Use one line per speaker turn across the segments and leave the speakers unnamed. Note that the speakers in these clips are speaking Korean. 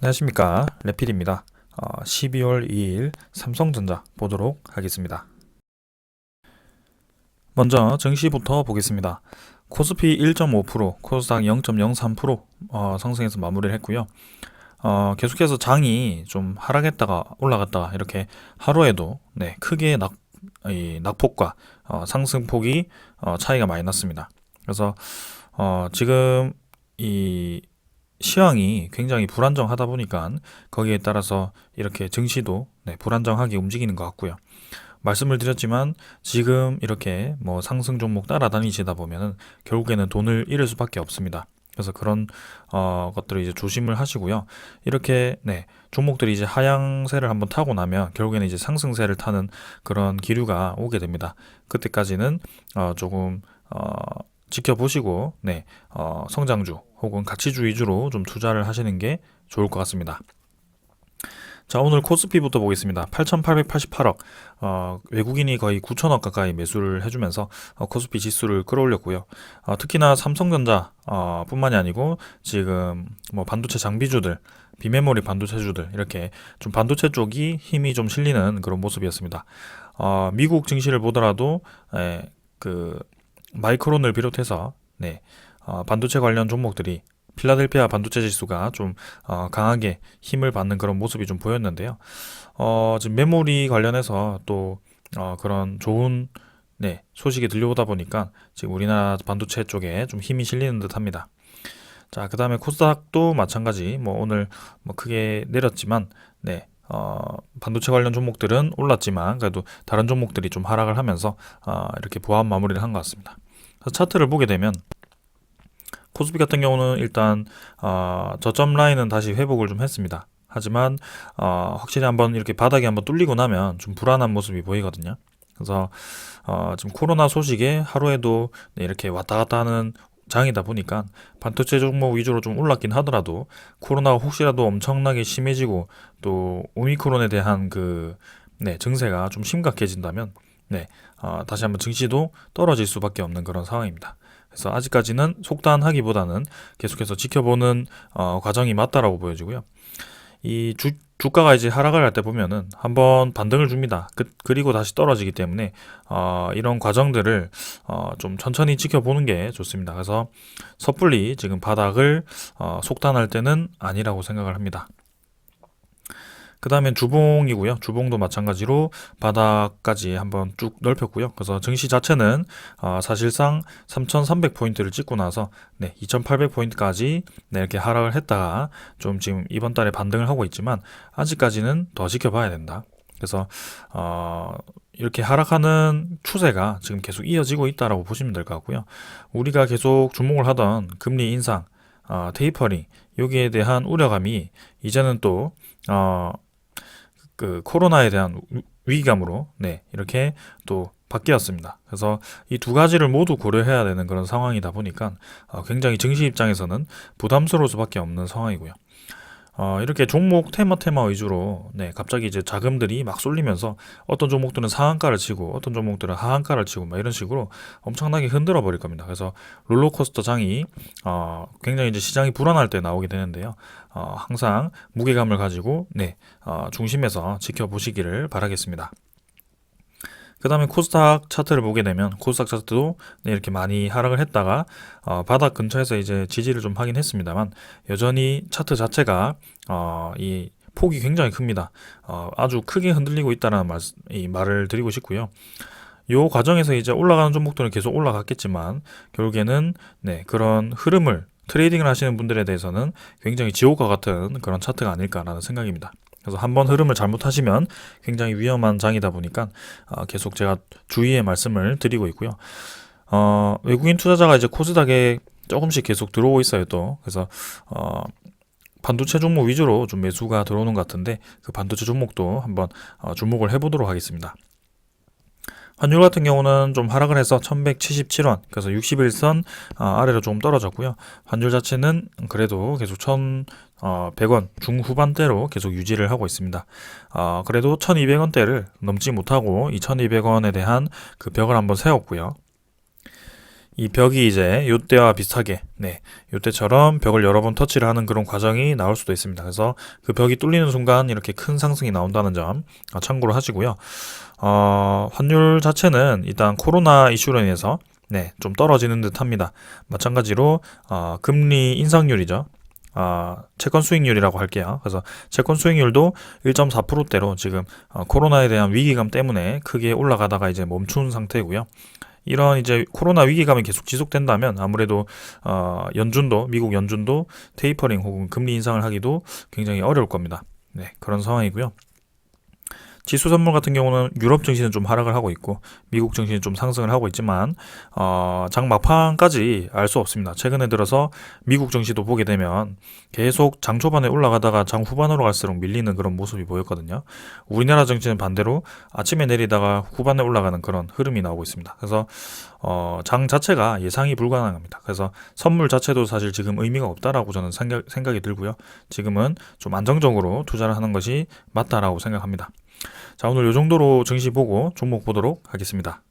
안녕하십니까, 레필입니다. 12월 2일 삼성전자 보도록 하겠습니다. 먼저 증시부터 보겠습니다. 코스피 1.5%, 코스닥 0.03% 상승해서 마무리를 했고요. 계속해서 장이 좀 하락했다가 올라갔다가 이렇게 하루에도 크게 낙폭과 상승폭이 차이가 많이 났습니다. 그래서 지금 이 시황이 굉장히 불안정하다 보니까 거기에 따라서 이렇게 증시도 불안정하게 움직이는 것 같고요. 말씀을 드렸지만 지금 이렇게 뭐 상승 종목 따라다니시다 보면은 결국에는 돈을 잃을 수밖에 없습니다. 그래서 그런 것들을 이제 조심을 하시고요. 이렇게 종목들이 이제 하향세를 한번 타고 나면 결국에는 이제 상승세를 타는 그런 기류가 오게 됩니다. 그때까지는 조금 지켜보시고 성장주 혹은 가치주 위주로 좀 투자를 하시는 게 좋을 것 같습니다. 자, 오늘 코스피부터 보겠습니다. 8,888억, 외국인이 거의 9천억 가까이 매수를 해주면서 코스피 지수를 끌어올렸고요. 특히나 삼성전자 뿐만이 아니고 지금 뭐 반도체 장비주들, 비메모리 반도체주들 이렇게 좀 반도체 쪽이 힘이 좀 실리는 그런 모습이었습니다. 미국 증시를 보더라도 그 마이크론을 비롯해서 반도체 관련 종목들이 필라델피아 반도체 지수가 좀 강하게 힘을 받는 그런 모습이 좀 보였는데요. 지금 메모리 관련해서 또 그런 좋은 소식이 들려오다 보니까 지금 우리나라 반도체 쪽에 좀 힘이 실리는 듯합니다. 자, 그 다음에 코스닥도 마찬가지 뭐 오늘 뭐 크게 내렸지만 반도체 관련 종목들은 올랐지만 그래도 다른 종목들이 좀 하락을 하면서 이렇게 보합 마무리를 한 것 같습니다. 그래서 차트를 보게 되면 코스피 같은 경우는 일단 저점 라인은 다시 회복을 좀 했습니다. 하지만 확실히 한번 이렇게 바닥이 한번 뚫리고 나면 좀 불안한 모습이 보이거든요. 그래서 지금 코로나 소식에 하루에도 이렇게 왔다 갔다 하는 장이다 보니까 반도체 종목 위주로 좀 올랐긴 하더라도 코로나가 혹시라도 엄청나게 심해지고 또 오미크론에 대한 그 증세가 좀 심각해진다면 다시 한번 증시도 떨어질 수밖에 없는 그런 상황입니다. 그래서 아직까지는 속단하기보다는 계속해서 지켜보는 과정이 맞다라고 보여지고요. 이 주가가 이제 하락을 할 때 보면은 한번 반등을 줍니다. 그리고 다시 떨어지기 때문에 이런 과정들을 좀 천천히 지켜보는 게 좋습니다. 그래서 섣불리 지금 바닥을 속단할 때는 아니라고 생각을 합니다. 그 다음엔 주봉이고요. 주봉도 마찬가지로 바닥까지 한번 쭉 넓혔고요. 그래서 증시 자체는 사실상 3,300포인트를 찍고 나서 2,800포인트까지 이렇게 하락을 했다가 좀 지금 이번 달에 반등을 하고 있지만 아직까지는 더 지켜봐야 된다. 그래서 이렇게 하락하는 추세가 지금 계속 이어지고 있다라고 보시면 될 것 같고요. 우리가 계속 주목을 하던 금리 인상, 테이퍼링 여기에 대한 우려감이 이제는 또 그 코로나에 대한 위기감으로 이렇게 또 바뀌었습니다. 그래서 이 두 가지를 모두 고려해야 되는 그런 상황이다 보니까 굉장히 증시 입장에서는 부담스러울 수밖에 없는 상황이고요. 이렇게 종목 테마 위주로 갑자기 이제 자금들이 막 쏠리면서 어떤 종목들은 상한가를 치고 어떤 종목들은 하한가를 치고 막 이런 식으로 엄청나게 흔들어 버릴 겁니다. 그래서 롤러코스터 장이 굉장히 이제 시장이 불안할 때 나오게 되는데요. 항상 무게감을 가지고 중심에서 지켜보시기를 바라겠습니다. 그 다음에 코스닥 차트를 보게 되면 코스닥 차트도 이렇게 많이 하락을 했다가 바닥 근처에서 이제 지지를 좀 하긴 했습니다만 여전히 차트 자체가 이 폭이 굉장히 큽니다. 아주 크게 흔들리고 있다는 말을 드리고 싶고요. 이 과정에서 이제 올라가는 종목들은 계속 올라갔겠지만 결국에는 그런 흐름을 트레이딩을 하시는 분들에 대해서는 굉장히 지옥과 같은 그런 차트가 아닐까라는 생각입니다. 그래서 한번 흐름을 잘못하시면 굉장히 위험한 장이다 보니까 계속 제가 주의의 말씀을 드리고 있고요. 외국인 투자자가 이제 코스닥에 조금씩 계속 들어오고 있어요 또. 그래서 반도체 종목 위주로 좀 매수가 들어오는 것 같은데 그 반도체 종목도 한번 주목을 해보도록 하겠습니다. 환율 같은 경우는 좀 하락을 해서 1177원, 그래서 61선 아래로 조금 떨어졌고요. 환율 자체는 그래도 계속 1100원 중후반대로 계속 유지를 하고 있습니다. 그래도 1200원대를 넘지 못하고 이 1200원에 대한 그 벽을 한번 세웠고요. 이 벽이 이제 요때와 비슷하게, 네, 요때처럼 벽을 여러 번 터치를 하는 그런 과정이 나올 수도 있습니다. 그래서 그 벽이 뚫리는 순간 이렇게 큰 상승이 나온다는 점 참고로 하시고요. 환율 자체는 일단 코로나 이슈로 인해서 네, 좀 떨어지는 듯 합니다. 마찬가지로 금리 인상률이죠. 채권 수익률이라고 할게요. 그래서 채권 수익률도 1.4%대로 지금 코로나에 대한 위기감 때문에 크게 올라가다가 이제 멈춘 상태고요. 이런 이제 코로나 위기감이 계속 지속된다면 아무래도 연준도 미국 연준도 테이퍼링 혹은 금리 인상을 하기도 굉장히 어려울 겁니다. 네, 그런 상황이고요. 지수 선물 같은 경우는 유럽 증시는 좀 하락을 하고 있고 미국 증시는 좀 상승을 하고 있지만 장 막판까지 알 수 없습니다. 최근에 들어서 미국 증시도 보게 되면 계속 장 초반에 올라가다가 장 후반으로 갈수록 밀리는 그런 모습이 보였거든요. 우리나라 증시는 반대로 아침에 내리다가 후반에 올라가는 그런 흐름이 나오고 있습니다. 그래서 장 자체가 예상이 불가능합니다. 그래서 선물 자체도 사실 지금 의미가 없다라고 저는 생각이 들고요. 지금은 좀 안정적으로 투자를 하는 것이 맞다라고 생각합니다. 자, 오늘 이 정도로 증시 보고 종목 보도록 하겠습니다.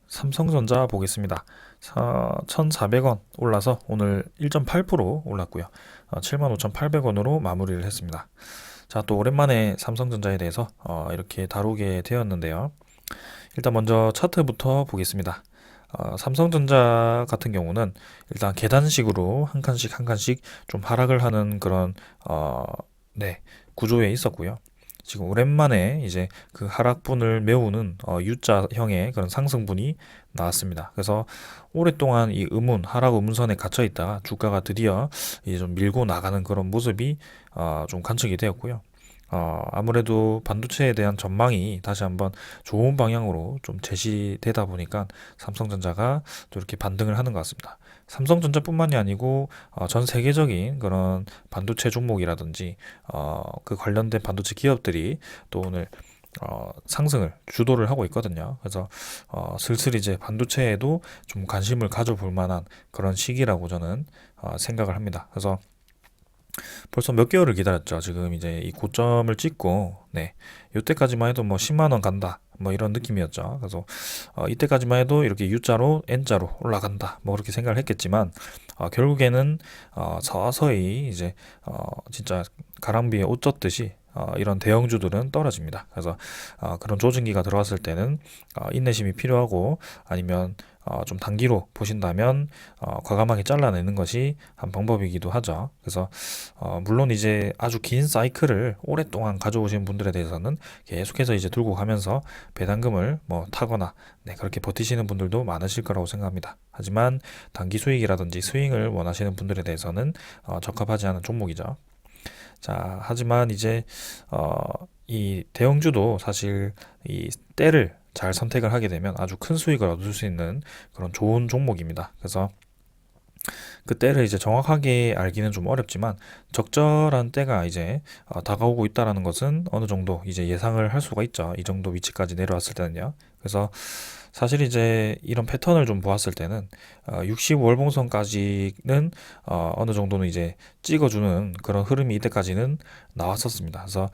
삼성전자 보겠습니다. 1,400원 올라서 오늘 1.8% 올랐고요. 75,800원으로 마무리를 했습니다. 자, 또 오랜만에 삼성전자에 대해서 이렇게 다루게 되었는데요. 일단 먼저 차트부터 보겠습니다. 삼성전자 같은 경우는 일단 계단식으로 한 칸씩 한 칸씩 좀 하락을 하는 그런 네, 구조에 있었고요. 지금 오랜만에 이제 그 하락분을 메우는 U자형의 그런 상승분이 나왔습니다. 그래서 오랫동안 이 하락 의문선에 갇혀 있다가 주가가 드디어 이제 좀 밀고 나가는 그런 모습이 좀 관측이 되었고요. 아무래도 반도체에 대한 전망이 다시 한번 좋은 방향으로 좀 제시되다 보니까 삼성전자가 또 이렇게 반등을 하는 것 같습니다. 삼성전자뿐만이 아니고 전 세계적인 그런 반도체 종목이라든지 그 관련된 반도체 기업들이 또 오늘 상승을 주도를 하고 있거든요. 그래서 슬슬 이제 반도체에도 좀 관심을 가져볼 만한 그런 시기라고 저는 생각을 합니다. 그래서 벌써 몇 개월을 기다렸죠. 지금 이제 이 고점을 찍고, 네, 이때까지만 해도 뭐 10만 원 간다, 뭐 이런 느낌이었죠. 그래서 이때까지만 해도 이렇게 U자로 N자로 올라간다, 뭐 그렇게 생각을 했겠지만 결국에는 서서히 이제 진짜 가랑비에 옷 젖듯이 이런 대형주들은 떨어집니다. 그래서 그런 조정기가 들어왔을 때는 인내심이 필요하고 아니면 좀 단기로 보신다면 과감하게 잘라내는 것이 한 방법이기도 하죠. 그래서 물론 이제 아주 긴 사이클을 오랫동안 가져오신 분들에 대해서는 계속해서 이제 들고 가면서 배당금을 뭐 타거나 네, 그렇게 버티시는 분들도 많으실 거라고 생각합니다. 하지만 단기 수익이라든지 스윙을 원하시는 분들에 대해서는 적합하지 않은 종목이죠. 자, 하지만 이제 이 대형주도 사실 이 때를 잘 선택을 하게 되면 아주 큰 수익을 얻을 수 있는 그런 좋은 종목입니다. 그래서 그 때를 이제 정확하게 알기는 좀 어렵지만 적절한 때가 이제 다가오고 있다라는 것은 어느 정도 이제 예상을 할 수가 있죠. 이 정도 위치까지 내려왔을 때는요. 그래서 사실 이제 이런 패턴을 좀 보았을 때는 60월봉선까지는 어느 정도는 이제 찍어주는 그런 흐름이 이때까지는 나왔었습니다. 그래서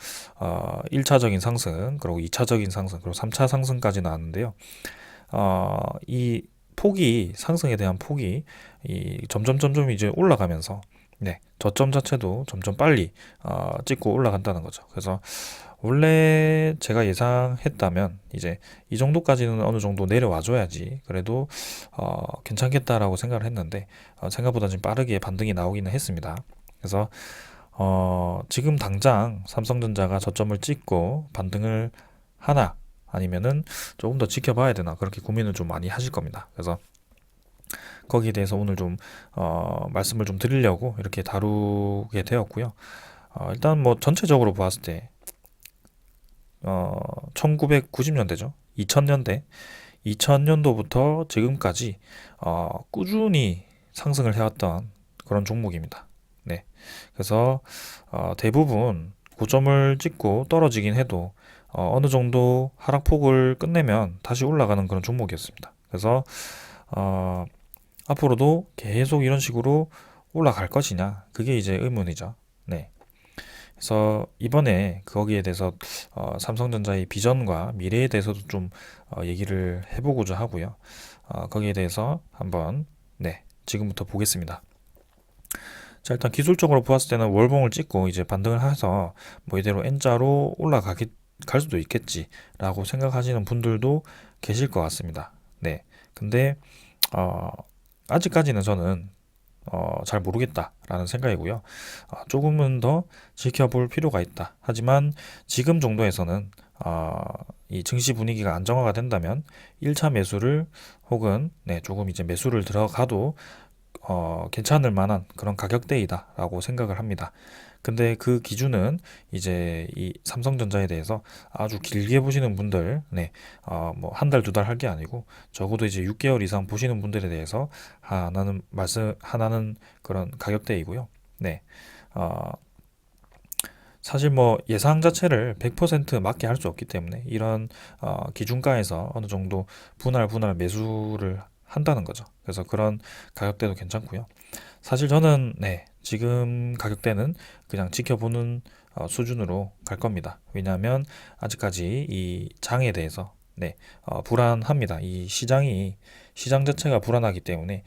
1차적인 상승, 그리고 2차적인 상승, 그리고 3차 상승까지 나왔는데요. 이 폭이 상승에 대한 폭이 점점 이제 올라가면서 네, 저점 자체도 점점 빨리 찍고 올라간다는 거죠. 그래서 원래 제가 예상했다면 이제 이 정도까지는 어느 정도 내려와 줘야지 그래도 괜찮겠다라고 생각을 했는데 생각보다 좀 빠르게 반등이 나오기는 했습니다. 그래서 지금 당장 삼성전자가 저점을 찍고 반등을 하나 아니면은 조금 더 지켜봐야 되나 그렇게 고민을 좀 많이 하실 겁니다. 그래서 거기에 대해서 오늘 좀 말씀을 좀 드리려고 이렇게 다루게 되었고요. 일단 뭐 전체적으로 보았을 때 1990년대죠. 2000년대 2000년도부터 지금까지 꾸준히 상승을 해왔던 그런 종목입니다. 네. 그래서 대부분 고점을 찍고 떨어지긴 해도 어느 정도 하락폭을 끝내면 다시 올라가는 그런 종목이었습니다. 그래서 앞으로도 계속 이런 식으로 올라갈 것이냐 그게 이제 의문이죠. 네. 그래서 이번에 거기에 대해서 삼성전자의 비전과 미래에 대해서도 좀 얘기를 해보고자 하고요. 거기에 대해서 한번 네, 지금부터 보겠습니다. 자, 일단 기술적으로 보았을 때는 월봉을 찍고 이제 반등을 해서 뭐 이대로 N자로 갈 수도 있겠지라고 생각하시는 분들도 계실 것 같습니다. 네. 근데 어, 아직까지는 저는 잘 모르겠다라는 생각이고요. 조금은 더 지켜볼 필요가 있다. 하지만 지금 정도에서는 이 증시 분위기가 안정화가 된다면 1차 매수를 혹은 네, 조금 이제 매수를 들어가도 괜찮을 만한 그런 가격대이다라고 생각을 합니다. 근데 그 기준은 이제 이 삼성전자에 대해서 아주 길게 보시는 분들, 네, 뭐 한 달, 두 달 할 게 아니고 적어도 이제 6개월 이상 보시는 분들에 대해서 하나는 그런 가격대이고요. 네, 어, 사실 뭐 예상 자체를 100% 맞게 할 수 없기 때문에 이런 기준가에서 어느 정도 분할 매수를 한다는 거죠. 그래서 그런 가격대도 괜찮고요. 사실 저는 네, 지금 가격대는 그냥 지켜보는 수준으로 갈 겁니다. 왜냐하면 아직까지 이 장에 대해서 네, 불안합니다. 이 시장 자체가 불안하기 때문에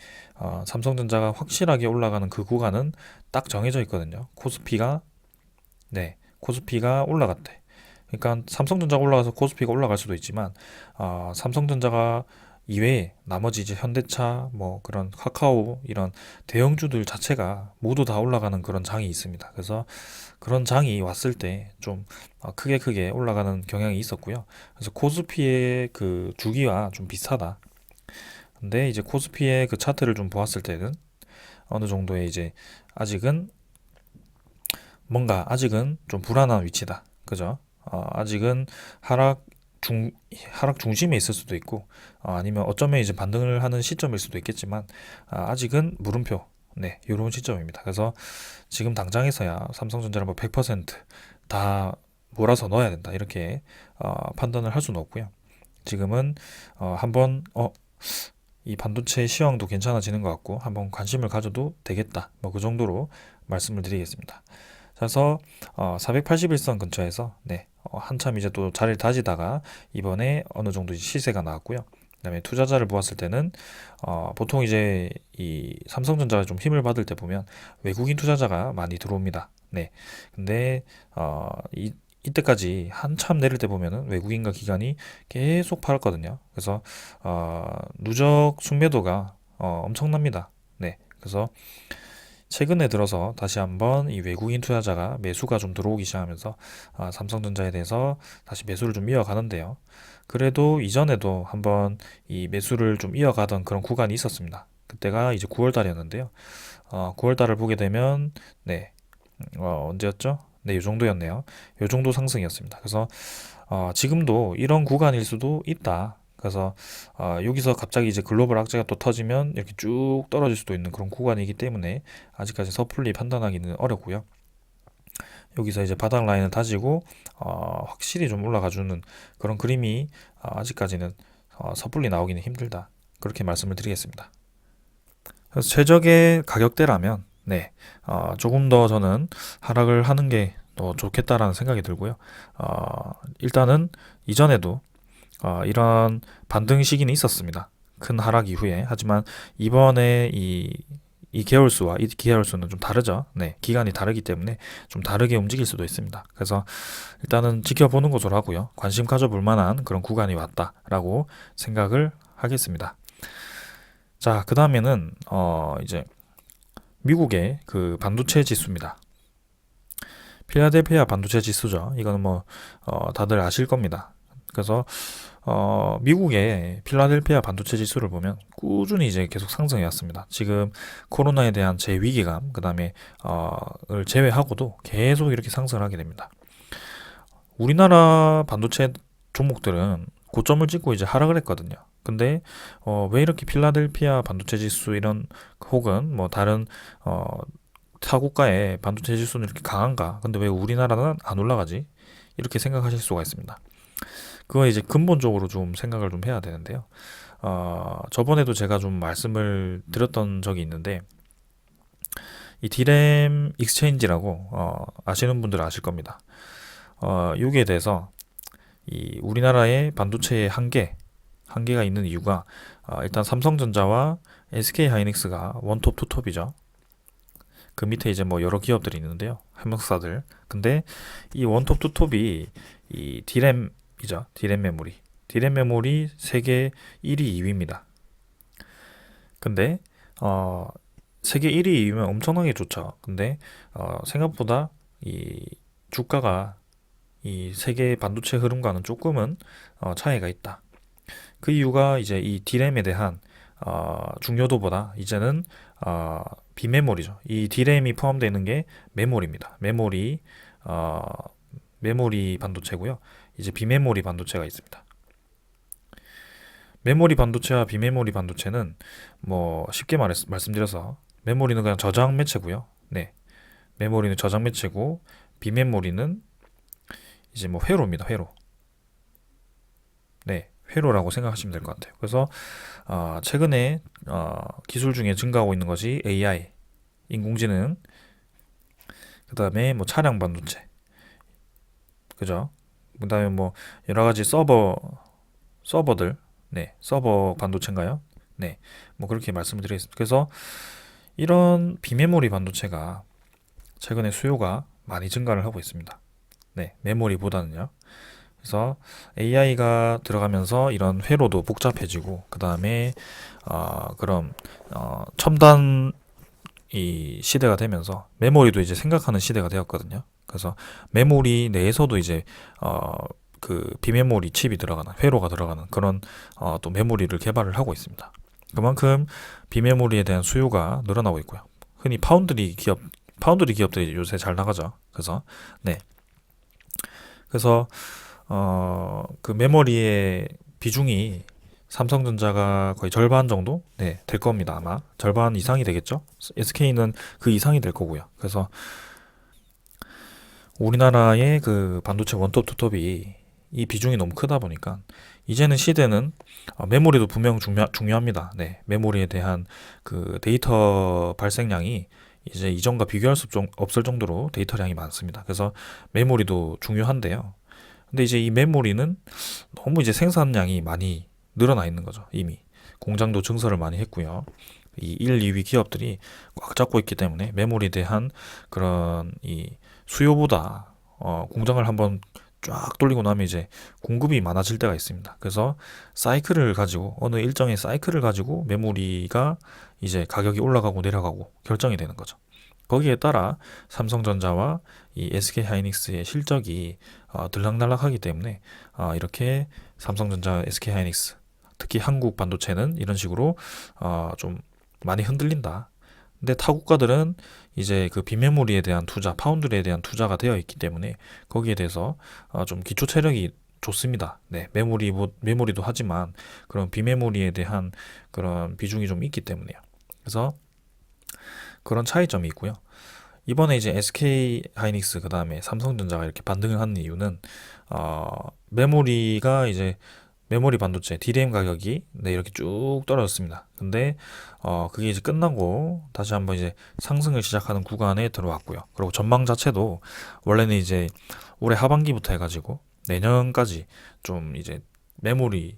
삼성전자가 확실하게 올라가는 그 구간은 딱 정해져 있거든요. 코스피가 올라갔대. 그러니까 삼성전자가 올라가서 코스피가 올라갈 수도 있지만 삼성전자가 이외에 나머지 이제 현대차 뭐 그런 카카오 이런 대형주들 자체가 모두 다 올라가는 그런 장이 있습니다. 그래서 그런 장이 왔을 때 좀 크게 올라가는 경향이 있었고요. 그래서 코스피의 그 주기와 좀 비슷하다. 근데 이제 코스피의 그 차트를 좀 보았을 때는 어느 정도의 이제 아직은 아직은 좀 불안한 위치다. 그죠? 아직은 하락 하락 중심에 있을 수도 있고, 아니면 어쩌면 이제 반등을 하는 시점일 수도 있겠지만, 아직은 물음표. 네, 이런 시점입니다. 그래서 지금 당장에서야 삼성전자를 뭐 100%다 몰아서 넣어야 된다. 이렇게 판단을 할 수는 없고요. 지금은 한번 이 반도체 시황도 괜찮아지는 것 같고 한번 관심을 가져도 되겠다. 뭐 그 정도로 말씀을 드리겠습니다. 그래서 481선 근처에서 네, 한참 이제 또 자리를 다지다가 이번에 어느 정도 시세가 나왔고요. 그다음에 투자자를 보았을 때는 보통 이제 이 삼성전자가 좀 힘을 받을 때 보면 외국인 투자자가 많이 들어옵니다. 네. 근데 이때까지 한참 내릴 때 보면은 외국인과 기관이 계속 팔았거든요. 그래서 누적 순매도가 엄청납니다. 네. 그래서 최근에 들어서 다시 한번 이 외국인 투자자가 매수가 좀 들어오기 시작하면서 삼성전자에 대해서 다시 매수를 좀 이어가는데요. 그래도 이전에도 한번 이 매수를 좀 이어가던 그런 구간이 있었습니다. 그때가 이제 9월 달이었는데요. 9월 달을 보게 되면 네, 언제였죠? 네, 이 정도였네요. 이 정도 상승이었습니다. 그래서 지금도 이런 구간일 수도 있다. 그래서 여기서 갑자기 이제 글로벌 악재가 또 터지면 이렇게 쭉 떨어질 수도 있는 그런 구간이기 때문에 아직까지 섣불리 판단하기는 어렵고요. 여기서 이제 바닥 라인을 다지고 확실히 좀 올라가주는 그런 그림이 아직까지는 섣불리 나오기는 힘들다. 그렇게 말씀을 드리겠습니다. 그래서 최적의 가격대라면 네, 조금 더 저는 하락을 하는 게 더 좋겠다라는 생각이 들고요. 일단은 이전에도 이런 반등 시기는 있었습니다. 큰 하락 이후에. 하지만 이번에 이 계열수와 이 계열수는 좀 다르죠. 네, 기간이 다르기 때문에 좀 다르게 움직일 수도 있습니다. 그래서 일단은 지켜보는 것으로 하고요. 관심 가져볼 만한 그런 구간이 왔다라고 생각을 하겠습니다. 자, 그 다음에는 이제 미국의 그 반도체 지수입니다. 필라델피아 반도체 지수죠. 이거는 뭐 다들 아실 겁니다. 그래서 미국의 필라델피아 반도체 지수를 보면 꾸준히 이제 계속 상승해 왔습니다. 지금 코로나에 대한 제 위기감, 그다음에 을 제외하고도 계속 이렇게 상승을 하게 됩니다. 우리나라 반도체 종목들은 고점을 찍고 이제 하락을 했거든요. 근데 왜 이렇게 필라델피아 반도체 지수 이런 혹은 뭐 다른 타국가의 반도체 지수는 이렇게 강한가? 근데 왜 우리나라는 안 올라가지? 이렇게 생각하실 수가 있습니다. 그건 이제 근본적으로 좀 생각을 좀 해야 되는데요. 저번에도 제가 좀 말씀을 드렸던 적이 있는데, 이 디램 익스체인지라고 아시는 분들은 아실 겁니다. 여기에 대해서 이 우리나라의 반도체의 한계가 있는 이유가 일단 삼성전자와 SK 하이닉스가 원톱 투톱이죠. 그 밑에 이제 뭐 여러 기업들이 있는데요. 협력사들. 근데 이 원톱 투톱이 이 디램이죠. 디램 메모리. 디램 메모리 세계 1위, 2위입니다. 근데 세계 1위, 2위면 엄청나게 좋죠. 근데 생각보다 이 주가가 이 세계 반도체 흐름과는 조금은 차이가 있다. 그 이유가 이제 이 디램에 대한 중요도보다 이제는 비메모리죠. 이 디램이 포함되어 있는 게 메모리입니다. 어, 메모리 반도체고요. 이제 비메모리 반도체가 있습니다. 메모리 반도체와 비메모리 반도체는 뭐 쉽게 말씀드려서 메모리는 그냥 저장 매체고요. 네, 메모리는 저장 매체고 비메모리는 이제 뭐 회로입니다. 회로. 네, 회로라고 생각하시면 될 것 같아요. 그래서 최근에 기술 중에 증가하고 있는 것이 AI, 인공지능, 그 다음에 뭐 차량 반도체, 그죠? 그 다음에 뭐 여러 가지 서버들, 네, 서버 반도체인가요? 네, 뭐 그렇게 말씀을 드리겠습니다. 그래서 이런 비메모리 반도체가 최근에 수요가 많이 증가를 하고 있습니다. 네, 메모리보다는요. 그래서 AI가 들어가면서 이런 회로도 복잡해지고 그 다음에 그럼 첨단 이 시대가 되면서 메모리도 이제 생각하는 시대가 되었거든요. 그래서 메모리 내에서도 이제 그 비메모리 칩이 들어가는 회로가 들어가는 그런 또 메모리를 개발을 하고 있습니다. 그만큼 비메모리에 대한 수요가 늘어나고 있고요. 흔히 파운드리 기업들이 요새 잘 나가죠. 그래서 네, 그래서 그 메모리의 비중이 삼성전자가 거의 절반 정도 될 겁니다. 아마 절반 이상이 되겠죠. SK는 그 이상이 될 거고요. 그래서 우리나라의 그 반도체 원톱 투톱이 이 비중이 너무 크다 보니까 이제는 시대는 메모리도 분명 중요합니다. 네, 메모리에 대한 그 데이터 발생량이 이제 이전과 비교할 수 없을 정도로 데이터량이 많습니다. 그래서 메모리도 중요한데요. 근데 이제 이 메모리는 너무 이제 생산량이 많이 늘어나 있는 거죠. 이미 공장도 증설을 많이 했고요. 이 1, 2위 기업들이 꽉 잡고 있기 때문에 메모리에 대한 그런 이 수요보다 공장을 한번 쫙 돌리고 나면 이제 공급이 많아질 때가 있습니다. 그래서 어느 일정의 사이클을 가지고 메모리가 이제 가격이 올라가고 내려가고 결정이 되는 거죠. 거기에 따라 삼성전자와 이 SK 하이닉스의 실적이 들락날락하기 때문에 이렇게 삼성전자, SK 하이닉스, 특히 한국 반도체는 이런 식으로 좀 많이 흔들린다. 근데 타국가들은 이제 그 비메모리에 대한 투자, 파운드리에 대한 투자가 되어 있기 때문에 거기에 대해서 좀 기초 체력이 좋습니다. 네, 메모리도 하지만 그런 비메모리에 대한 그런 비중이 좀 있기 때문에요. 그래서 그런 차이점이 있고요. 이번에 이제 SK 하이닉스 그 다음에 삼성전자가 이렇게 반등을 하는 이유는 메모리가 이제 메모리 반도체 DRAM 가격이 이렇게 쭉 떨어졌습니다. 근데 그게 이제 끝나고 다시 한번 이제 상승을 시작하는 구간에 들어왔고요. 그리고 전망 자체도 원래는 이제 올해 하반기부터 해가지고 내년까지 좀 이제 메모리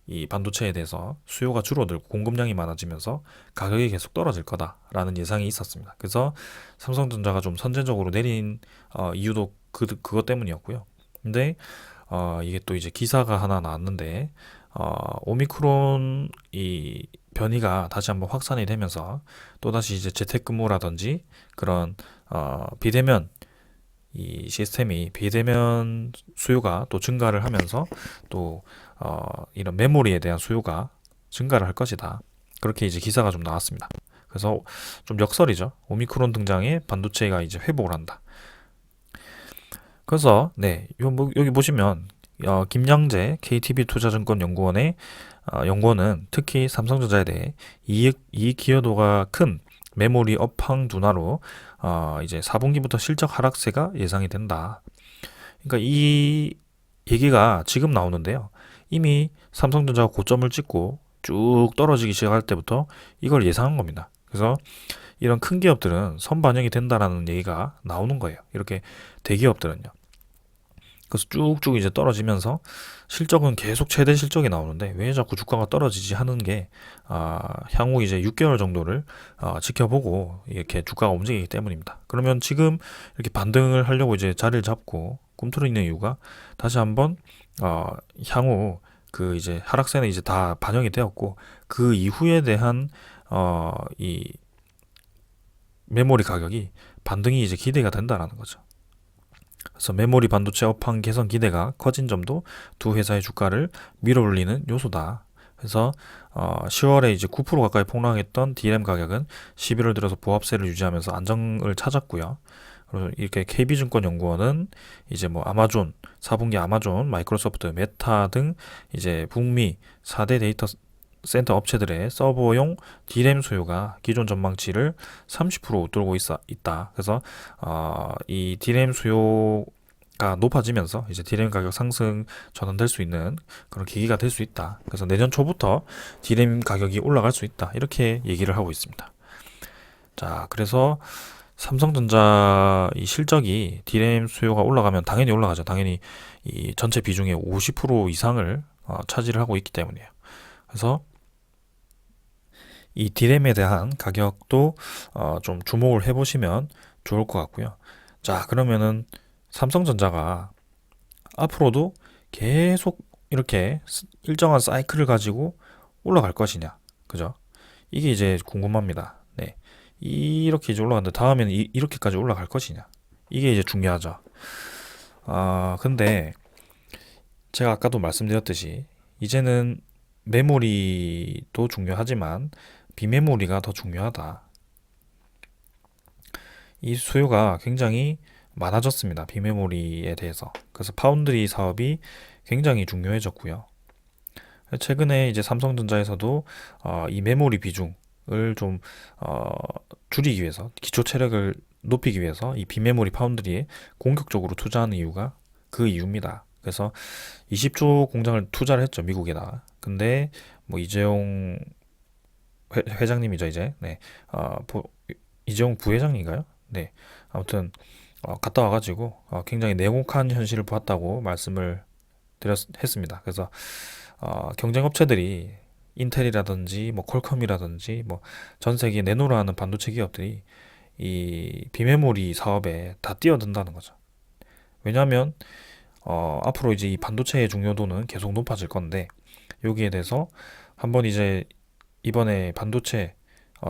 이 반도체에 대해서 수요가 줄어들고 공급량이 많아지면서 가격이 계속 떨어질 거다라는 예상이 있었습니다. 그래서 삼성전자가 좀 선제적으로 내린 이유도 그것 때문이었고요. 근데 이게 또 이제 기사가 하나 나왔는데 오미크론 이 변이가 다시 한번 확산이 되면서 또다시 이제 재택근무라든지 그런 비대면 이 시스템이 비대면 수요가 또 증가를 하면서 또 이런 메모리에 대한 수요가 증가를 할 것이다. 그렇게 이제 기사가 좀 나왔습니다. 그래서 좀 역설이죠. 오미크론 등장에 반도체가 이제 회복을 한다. 그래서 네, 여기 보시면 김양재 KTB 투자증권 연구원의 연구원은 특히 삼성전자에 대해 이익 기여도가 큰 메모리 업황 둔화로 이제 4분기부터 실적 하락세가 예상이 된다. 그러니까 이 얘기가 지금 나오는데요. 이미 삼성전자가 고점을 찍고 쭉 떨어지기 시작할 때부터 이걸 예상한 겁니다. 그래서 이런 큰 기업들은 선반영이 된다라는 얘기가 나오는 거예요. 이렇게 대기업들은요. 그래서 쭉쭉 이제 떨어지면서 실적은 계속 최대 실적이 나오는데 왜 자꾸 주가가 떨어지지 하는 게 향후 이제 6개월 정도를 지켜보고 이렇게 주가가 움직이기 때문입니다. 그러면 지금 이렇게 반등을 하려고 이제 자리를 잡고 꿈틀어 있는 이유가 다시 한번 향후 그 이제 하락세는 이제 다 반영이 되었고 그 이후에 대한 이 메모리 가격이 반등이 이제 기대가 된다라는 거죠. 그래서 메모리 반도체 업황 개선 기대가 커진 점도 두 회사의 주가를 밀어올리는 요소다. 그래서 10월에 이제 9% 가까이 폭락했던 DRAM 가격은 11월 들어서 보합세를 유지하면서 안정을 찾았고요. 그리고 이렇게 KB증권연구원은 이제 뭐 아마존, 4분기 아마존, 마이크로소프트, 메타 등 이제 북미 4대 데이터 센터 업체들의 서버용 DRAM 수요가 기존 전망치를 30% 웃돌고 있다. 그래서 이 DRAM 수요가 높아지면서 이제 DRAM 가격 상승 전환될 수 있는 그런 계기가 될 수 있다. 그래서 내년 초부터 DRAM 가격이 올라갈 수 있다. 이렇게 얘기를 하고 있습니다. 자, 그래서 삼성전자 이 실적이 DRAM 수요가 올라가면 당연히 올라가죠. 당연히 이 전체 비중의 50% 이상을 차지를 하고 있기 때문이에요. 그래서 이 디램에 대한 가격도 좀 주목을 해보시면 좋을 것 같고요. 자, 그러면은 삼성전자가 앞으로도 계속 이렇게 일정한 사이클을 가지고 올라갈 것이냐, 그죠? 이게 이제 궁금합니다. 네, 이렇게 이제 올라갔는데 다음에는 이렇게까지 올라갈 것이냐, 이게 이제 중요하죠. 근데 제가 아까도 말씀드렸듯이 이제는 메모리도 중요하지만 비메모리가 더 중요하다. 이 수요가 굉장히 많아졌습니다. 비메모리에 대해서. 그래서 파운드리 사업이 굉장히 중요해졌고요. 최근에 이제 삼성전자에서도 이 메모리 비중을 좀 줄이기 위해서 기초 체력을 높이기 위해서 이 비메모리 파운드리에 공격적으로 투자하는 이유가 그 이유입니다. 그래서 20조 공장을 투자를 했죠, 미국에다. 근데 뭐 이재용 회장님이죠, 이제. 네. 이재용 부회장인가요? 네. 아무튼 갔다 와가지고 굉장히 냉혹한 현실을 보았다고 말씀을 했습니다. 그래서 경쟁 업체들이 인텔이라든지 뭐 퀄컴이라든지 뭐 전 세계 내노라하는 반도체 기업들이 이 비메모리 사업에 다 뛰어든다는 거죠. 왜냐하면 앞으로 이제 이 반도체의 중요도는 계속 높아질 건데 여기에 대해서 한번 이제 이번에 반도체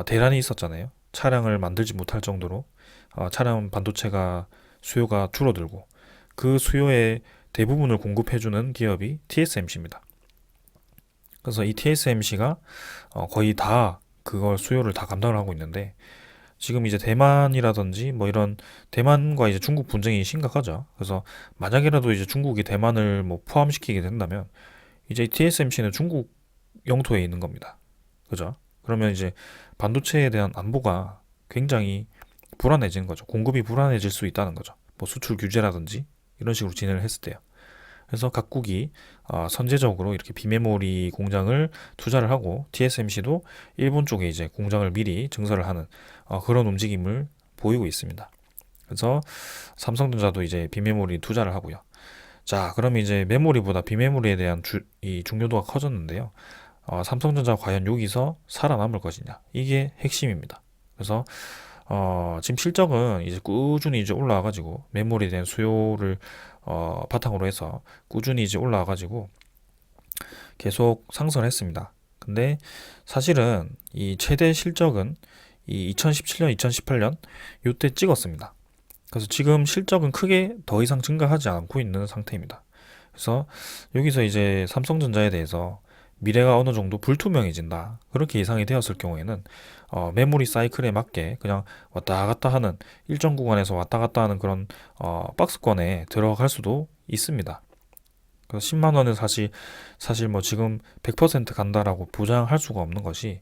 대란이 있었잖아요. 차량을 만들지 못할 정도로 차량 반도체가 수요가 줄어들고 그 수요의 대부분을 공급해주는 기업이 TSMC입니다. 그래서 이 TSMC가 거의 다 그걸 수요를 다 감당을 하고 있는데 지금 이제 대만이라든지 뭐 이런 대만과 이제 중국 분쟁이 심각하죠. 그래서 만약이라도 이제 중국이 대만을 뭐 포함시키게 된다면 이제 TSMC는 중국 영토에 있는 겁니다. 그죠? 그러면 이제 반도체에 대한 안보가 굉장히 불안해지는 거죠. 공급이 불안해질 수 있다는 거죠. 뭐 수출 규제라든지 이런 식으로 진행을 했을 때요. 그래서 각국이 선제적으로 이렇게 비메모리 공장을 투자를 하고 TSMC도 일본 쪽에 이제 공장을 미리 증설을 하는 그런 움직임을 보이고 있습니다. 그래서 삼성전자도 이제 비메모리 투자를 하고요. 자, 그럼 이제 메모리보다 비메모리에 대한 이 중요도가 커졌는데요. 삼성전자가 과연 여기서 살아남을 것이냐, 이게 핵심입니다. 그래서 지금 실적은 이제 꾸준히 이제 올라와가지고 메모리에 대한 수요를 바탕으로 해서 꾸준히 이제 올라와가지고 계속 상승을 했습니다. 근데 사실은 이 최대 실적은 이 2017년, 2018년 요때 찍었습니다. 그래서 지금 실적은 크게 더 이상 증가하지 않고 있는 상태입니다. 그래서 여기서 이제 삼성전자에 대해서 미래가 어느 정도 불투명해진다, 그렇게 예상이 되었을 경우에는 메모리 사이클에 맞게 그냥 왔다 갔다 하는 일정 구간에서 왔다 갔다 하는 그런 박스권에 들어갈 수도 있습니다. 그래서 10만 원은 사실 뭐 지금 100% 간다라고 보장할 수가 없는 것이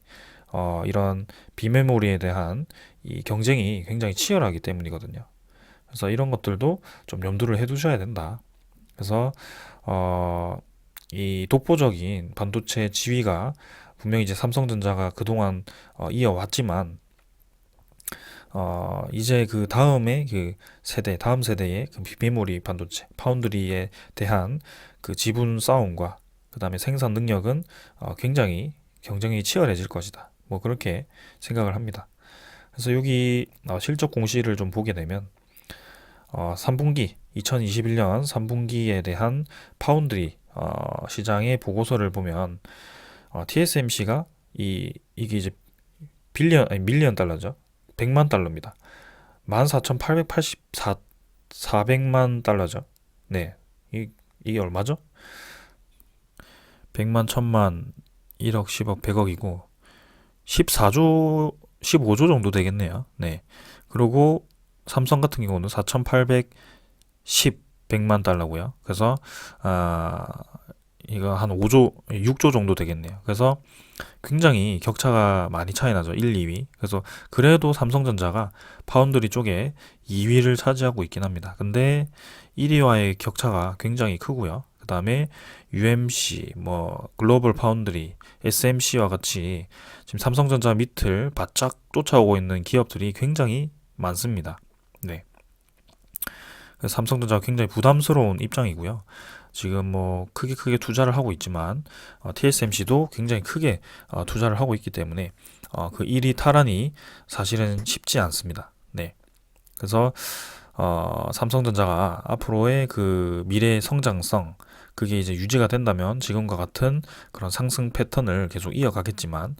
이런 비메모리에 대한 이 경쟁이 굉장히 치열하기 때문이거든요. 그래서 이런 것들도 좀 염두를 해두셔야 된다. 그래서 이 독보적인 반도체 지위가 분명히 이제 삼성전자가 그동안 이어왔지만 이제 그 다음에 그 세대, 다음 세대의 그 비메모리 반도체, 파운드리에 대한 그 지분 싸움과 그 다음에 생산 능력은 굉장히 경쟁이 치열해질 것이다. 뭐 그렇게 생각을 합니다. 그래서 여기 실적 공시를 좀 보게 되면 3분기 2021년 3분기에 대한 파운드리 시장의 보고서를 보면 TSMC가 이게 이제 빌리언 아니 밀리언 달러죠. 100만 달러입니다. 14,884 400만 달러죠. 네. 이게 얼마죠? 100만, 1000만, 1억, 10억, 100억이고 14조, 15조 정도 되겠네요. 네. 그리고 삼성 같은 경우는 4,810 100만 달러고요. 그래서 아, 이거 한 5조, 6조 정도 되겠네요. 그래서 굉장히 격차가 많이 차이 나죠. 1, 2위. 그래서 그래도 삼성전자가 파운드리 쪽에 2위를 차지하고 있긴 합니다. 근데 1위와의 격차가 굉장히 크고요. 그 다음에 UMC, 뭐 글로벌 파운드리, SMC와 같이 지금 삼성전자 밑을 바짝 쫓아오고 있는 기업들이 굉장히 많습니다. 네. 그래서 삼성전자가 굉장히 부담스러운 입장이고요. 지금 뭐 크게 투자를 하고 있지만 TSMC도 굉장히 크게 투자를 하고 있기 때문에 그 1위 탈환이 사실은 쉽지 않습니다. 네. 그래서 삼성전자가 앞으로의 그 미래 성장성 그게 이제 유지가 된다면 지금과 같은 그런 상승 패턴을 계속 이어가겠지만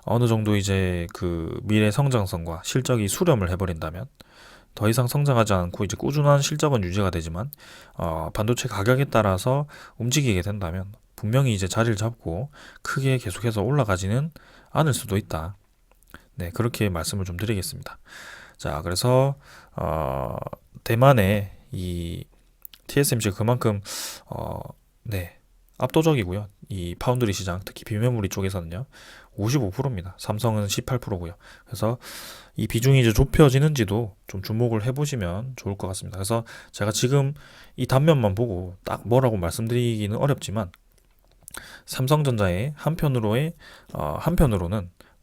어느 정도 이제 그 미래 성장성과 실적이 수렴을 해버린다면 더 이상 성장하지 않고 이제 꾸준한 실적은 유지가 되지만 반도체 가격에 따라서 움직이게 된다면 분명히 이제 자리를 잡고 크게 계속해서 올라가지는 않을 수도 있다. 네, 그렇게 말씀을 좀 드리겠습니다. 자, 그래서 대만의 이 TSMC가 그만큼 네, 압도적이고요. 이 파운드리 시장, 특히 비메모리 쪽에서는요. 55%입니다. 삼성은 18%고요. 그래서 이 비중이 이제 좁혀지는지도 좀 주목을 해보시면 좋을 것 같습니다. 그래서 제가 지금 이 단면만 보고 딱 뭐라고 말씀드리기는 어렵지만 삼성전자의 한편으로는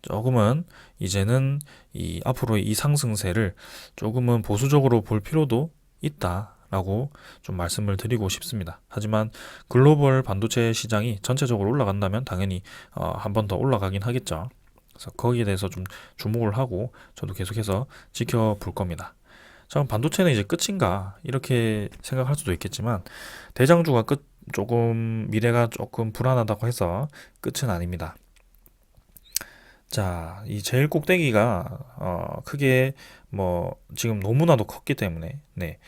조금은 이제는 이 앞으로의 이 상승세를 조금은 보수적으로 볼 필요도 있다라고 좀 말씀을 드리고 싶습니다. 하지만 글로벌 반도체 시장이 전체적으로 올라간다면 당연히 한 번 더 올라가긴 하겠죠. 그래서 거기에 대해서 좀 주목을 하고 저도 계속해서 지켜볼 겁니다. 자, 반도체는 이제 끝인가 이렇게 생각할 수도 있겠지만 대장주가 조금 미래가 조금 불안하다고 해서 끝은 아닙니다. 자, 이 제일 꼭대기가 크게 뭐 지금 너무나도 컸기 때문에 네,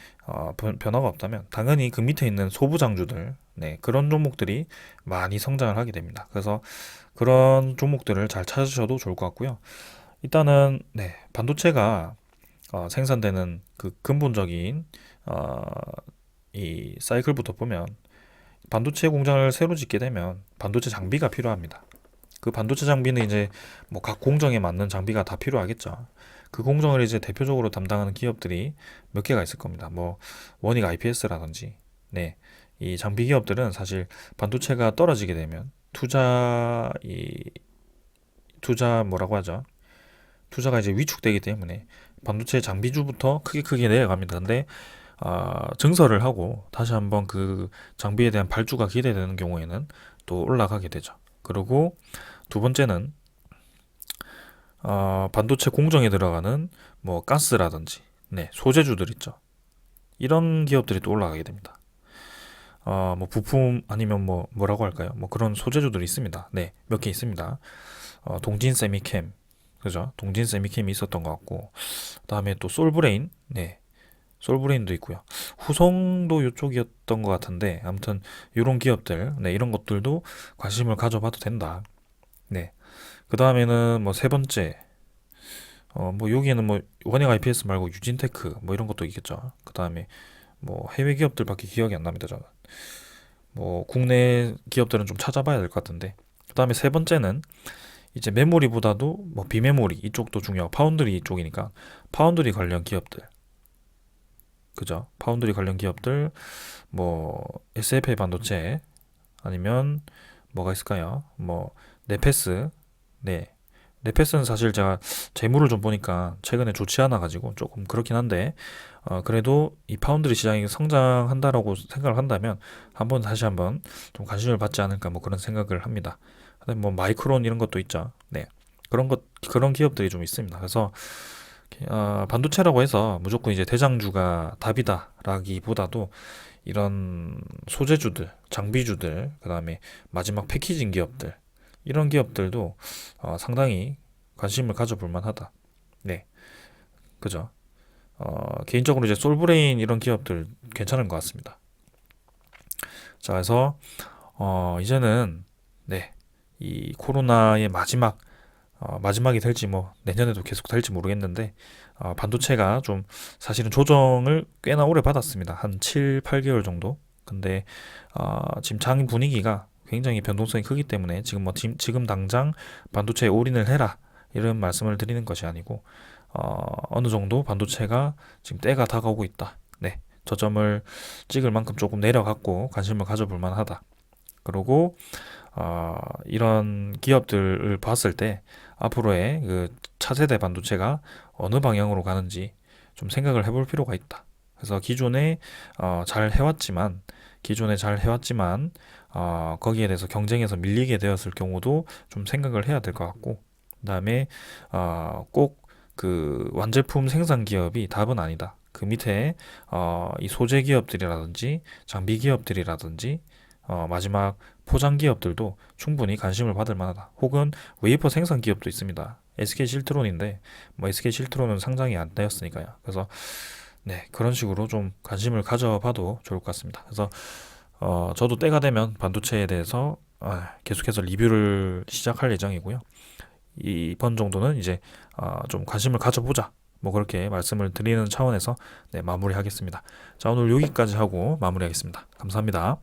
변화가 없다면 당연히 그 밑에 있는 소부장주들 네, 그런 종목들이 많이 성장을 하게 됩니다. 그래서 그런 종목들을 잘 찾으셔도 좋을 것 같고요. 일단은 네, 반도체가 생산되는 그 근본적인 어, 이 사이클부터 보면 반도체 공장을 새로 짓게 되면 반도체 장비가 필요합니다. 그 반도체 장비는 이제 뭐 각 공정에 맞는 장비가 다 필요하겠죠. 그 공정을 이제 대표적으로 담당하는 기업들이 몇 개가 있을 겁니다. 뭐 원익 IPS라든지 네. 이 장비 기업들은 사실 반도체가 떨어지게 되면 투자 뭐라고 하죠? 투자가 이제 위축되기 때문에 반도체 장비주부터 크게 내려갑니다. 근데 증설을 하고 다시 한번 그 장비에 대한 발주가 기대되는 경우에는 또 올라가게 되죠. 그리고 두 번째는 반도체 공정에 들어가는 뭐 가스라든지 네, 소재주들 있죠. 이런 기업들이 또 올라가게 됩니다. 뭐 부품 아니면 뭐라고 할까요? 뭐 그런 소재주들이 있습니다. 네, 몇 개 있습니다. 동진 세미캠 그죠? 동진 세미캠이 있었던 것 같고 그다음에 또 솔브레인 네, 솔브레인도 있고요. 후성도 이쪽이었던 것 같은데 아무튼 이런 기업들 네, 이런 것들도 관심을 가져봐도 된다. 네. 그 다음에는 뭐 세 번째 뭐 여기에는 뭐 원형 IPS 말고 유진테크 뭐 이런 것도 있겠죠. 그 다음에 뭐 해외 기업들밖에 기억이 안 납니다. 저는 뭐 국내 기업들은 좀 찾아봐야 될 것 같은데 그 다음에 세 번째는 이제 메모리보다도 뭐 비메모리 이쪽도 중요하고 파운드리 쪽이니까 파운드리 관련 기업들 그죠? 파운드리 관련 기업들 뭐 SFA 반도체 아니면 뭐가 있을까요? 뭐 네페스 네 넷패스는 사실 제가 재무를 좀 보니까 최근에 좋지 않아 가지고 조금 그렇긴 한데, 그래도 이 파운드리 시장이 성장한다라고 생각을 한다면 한번 다시 한번 좀 관심을 받지 않을까 뭐 그런 생각을 합니다. 그다음에 뭐 마이크론 이런 것도 있죠. 네. 그런 기업들이 좀 있습니다. 그래서 반도체라고 해서 무조건 이제 대장주가 답이다라기보다도 이런 소재주들, 장비주들, 그다음에 마지막 패키징 기업들, 이런 기업들도 상당히 관심을 가져볼 만하다. 네, 그죠? 개인적으로 이제 솔브레인 이런 기업들 괜찮은 것 같습니다. 자, 그래서 이제는 네, 이 코로나의 마지막이 될지 뭐 내년에도 계속 될지 모르겠는데, 반도체가 좀 사실은 조정을 꽤나 오래 받았습니다. 한 7, 8개월 정도. 근데 지금 장 분위기가 굉장히 변동성이 크기 때문에 지금 당장 반도체에 올인을 해라 이런 말씀을 드리는 것이 아니고, 어느 정도 반도체가 지금 때가 다가오고 있다. 네, 저점을 찍을 만큼 조금 내려갔고 관심을 가져볼 만하다. 그리고 이런 기업들을 봤을 때 앞으로의 그 차세대 반도체가 어느 방향으로 가는지 좀 생각을 해볼 필요가 있다. 그래서 기존에 잘 해왔지만 거기에 대해서 경쟁에서 밀리게 되었을 경우도 좀 생각을 해야 될 것 같고, 그다음에 꼭 그 완제품 생산 기업이 답은 아니다. 그 밑에 이 소재 기업들이라든지 장비 기업들이라든지 마지막 포장 기업들도 충분히 관심을 받을 만하다. 혹은 웨이퍼 생산 기업도 있습니다. SK 실트론인데 뭐 SK 실트론은 상장이 안 되었으니까요. 그래서 네, 그런 식으로 좀 관심을 가져봐도 좋을 것 같습니다. 그래서 저도 때가 되면 반도체에 대해서 계속해서 리뷰를 시작할 예정이고요. 이번 정도는 이제 좀 관심을 가져보자. 뭐 그렇게 말씀을 드리는 차원에서 네, 마무리하겠습니다. 자, 오늘 여기까지 하고 마무리하겠습니다. 감사합니다.